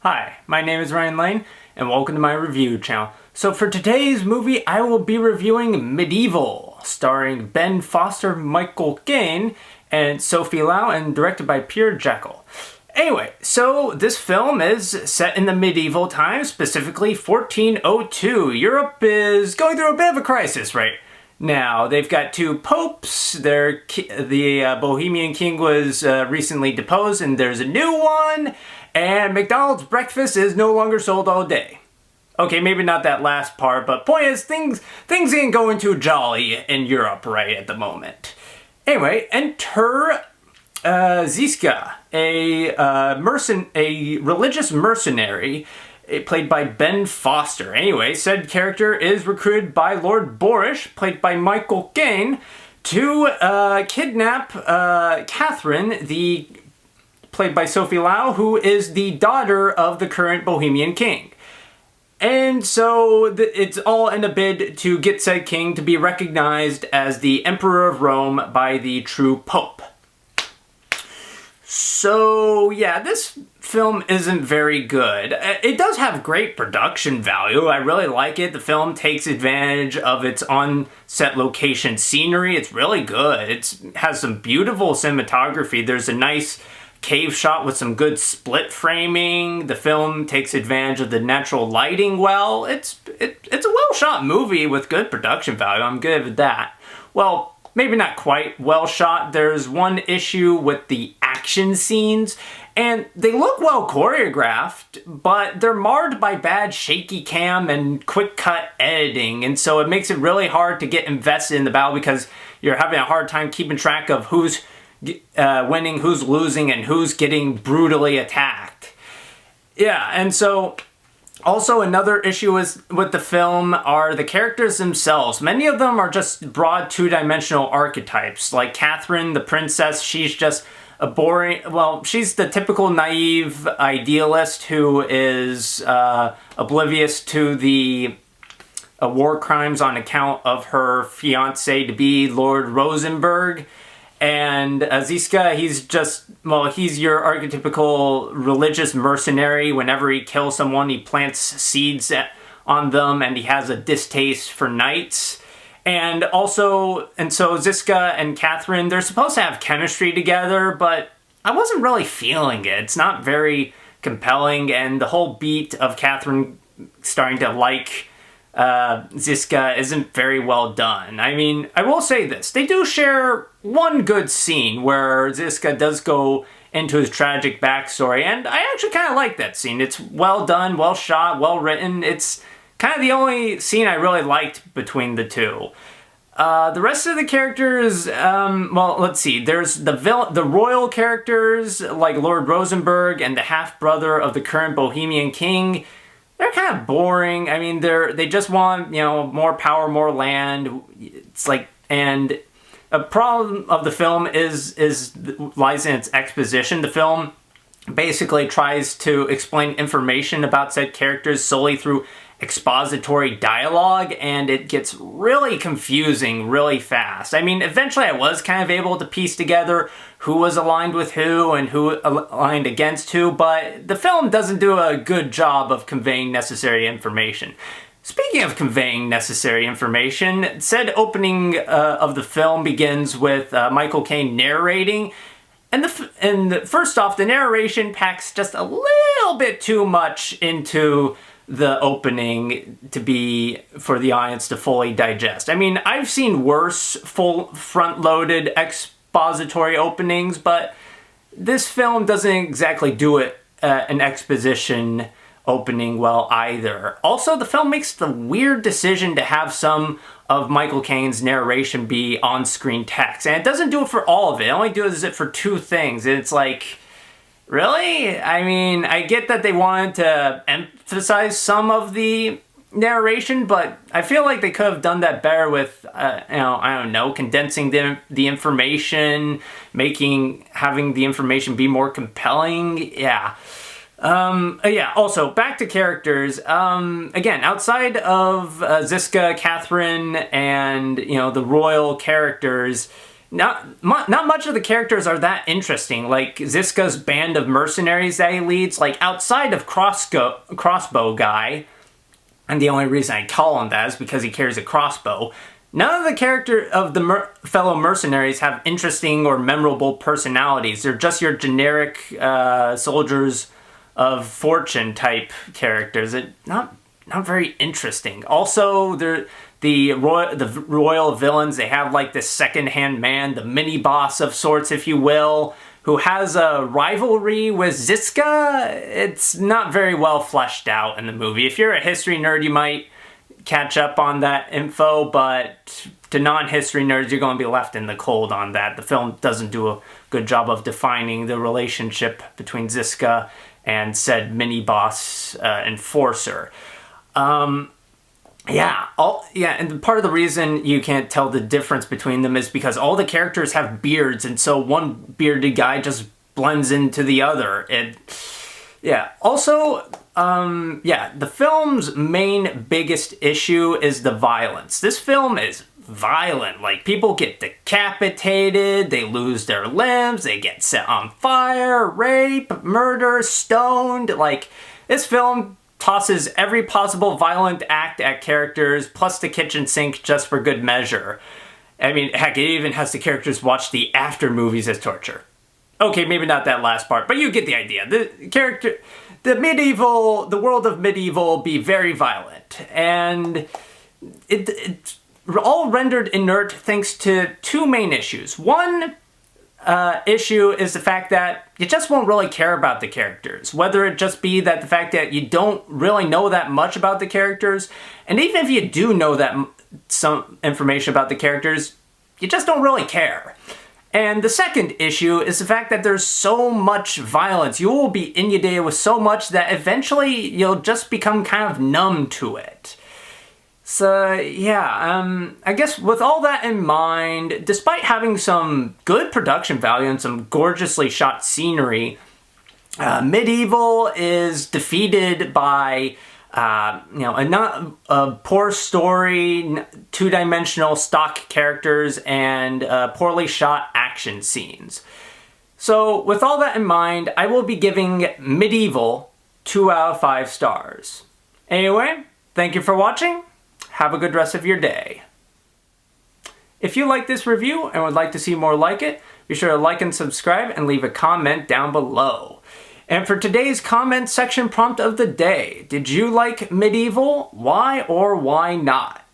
Hi, my name is Ryan Lane, and welcome to my review channel. So for today's movie, I will be reviewing Medieval, starring Ben Foster, Michael Caine, and Sophie Lau, and directed by Peter Jekyll. Anyway, so this film is set in the medieval times, specifically 1402. Europe is going through a bit of a crisis right now. They've got two popes. The Bohemian king was recently deposed, and there's a new one. And McDonald's breakfast is no longer sold all day. Okay, maybe not that last part, but point is, things ain't going too jolly in Europe right at the moment. Anyway, enter Ziska, a religious mercenary, played by Ben Foster. Anyway, said character is recruited by Lord Borish, played by Michael Caine, to kidnap Catherine, played by Sophie Lau, who is the daughter of the current Bohemian king. And so it's all in a bid to get said king to be recognized as the Emperor of Rome by the true Pope. So yeah, this film isn't very good. It does have great production value. I really like it. The film takes advantage of its on-set location scenery. It's really good. It has some beautiful cinematography. There's a nice cave shot with some good split framing. The film takes advantage of the natural lighting well. It's a well-shot movie with good production value. I'm good with that. Well, maybe not quite well shot. There's one issue with the action scenes, and they look well choreographed, but they're marred by bad shaky cam and quick cut editing, and so it makes it really hard to get invested in the battle because you're having a hard time keeping track of who's winning, who's losing, and who's getting brutally attacked. Yeah, and so also another issue is with the film are the characters themselves. Many of them are just broad two-dimensional archetypes. Like Catherine, the princess, she's just a boring, well, she's the typical naive idealist who is oblivious to the war crimes on account of her fiancé-to-be, Lord Rosenberg. And Ziska, he's your archetypical religious mercenary. Whenever he kills someone, he plants seeds on them, and he has a distaste for knights. And so Ziska and Catherine, they're supposed to have chemistry together, but I wasn't really feeling it. It's not very compelling, and the whole beat of Catherine starting to like Ziska isn't very well done. I mean, I will say this. They do share one good scene where Ziska does go into his tragic backstory, and I actually kind of like that scene. It's well done, well shot, well written. It's kind of the only scene I really liked between the two. The rest of the characters, well, let's see. There's the royal characters, like Lord Rosenberg and the half-brother of the current Bohemian king. They're kind of boring. I mean, they just want, more power, more land. It's like, and a problem of the film lies in its exposition. The film basically tries to explain information about said characters solely through expository dialogue, and it gets really confusing really fast. I mean, eventually I was kind of able to piece together who was aligned with who and who aligned against who, but the film doesn't do a good job of conveying necessary information. Speaking of conveying necessary information, said opening of the film begins with Michael Caine narrating, and first off, the narration packs just a little bit too much into the opening for the audience to fully digest. I mean, I've seen worse full front-loaded expository openings, but this film doesn't exactly do an exposition opening well either. Also, the film makes the weird decision to have some of Michael Caine's narration be on-screen text, and it doesn't do it for all of it. It only does it for two things, and it's like, really? I mean, I get that they wanted to emphasize some of the narration, but I feel like they could have done that better with, I don't know, condensing the information, having the information be more compelling. Yeah. Also, back to characters. Again, outside of Ziska, Catherine, and, the royal characters, not much of the characters are that interesting. Like Ziska's band of mercenaries that he leads, like outside of Crossbow Guy, and the only reason I call him that is because he carries a crossbow. None of the character of the fellow mercenaries have interesting or memorable personalities. They're just your generic soldiers of fortune type characters. Not very interesting. Also, the royal villains, they have like this second-hand man, the mini-boss of sorts, if you will, who has a rivalry with Ziska. It's not very well fleshed out in the movie. If you're a history nerd, you might catch up on that info, but to non-history nerds, you're going to be left in the cold on that. The film doesn't do a good job of defining the relationship between Ziska and said mini-boss enforcer. And part of the reason you can't tell the difference between them is because all the characters have beards, and so one bearded guy just blends into the other. The film's main biggest issue is the violence. This film is violent. Like, people get decapitated, they lose their limbs, they get set on fire, rape, murder, stoned. Like, this film tosses every possible violent act at characters, plus the kitchen sink just for good measure. I mean, heck, it even has the characters watch the after movies as torture. Okay, maybe not that last part, but you get the idea. The world of medieval be very violent, and it's all rendered inert thanks to two main issues. One issue is the fact that you just won't really care about the characters, whether it just be that the fact that you don't really know that much about the characters, and even if you do know that some information about the characters, you just don't really care. And the second issue is the fact that there's so much violence. You will be inundated with so much that eventually you'll just become kind of numb to it. So, I guess with all that in mind, despite having some good production value and some gorgeously shot scenery, Medieval is defeated by a poor story, two-dimensional stock characters, and poorly shot action scenes. So, with all that in mind, I will be giving Medieval 2 out of 5 stars. Anyway, thank you for watching. Have a good rest of your day. If you like this review and would like to see more like it, be sure to like and subscribe and leave a comment down below. And for today's comment section prompt of the day, did you like Medieval? Why or why not?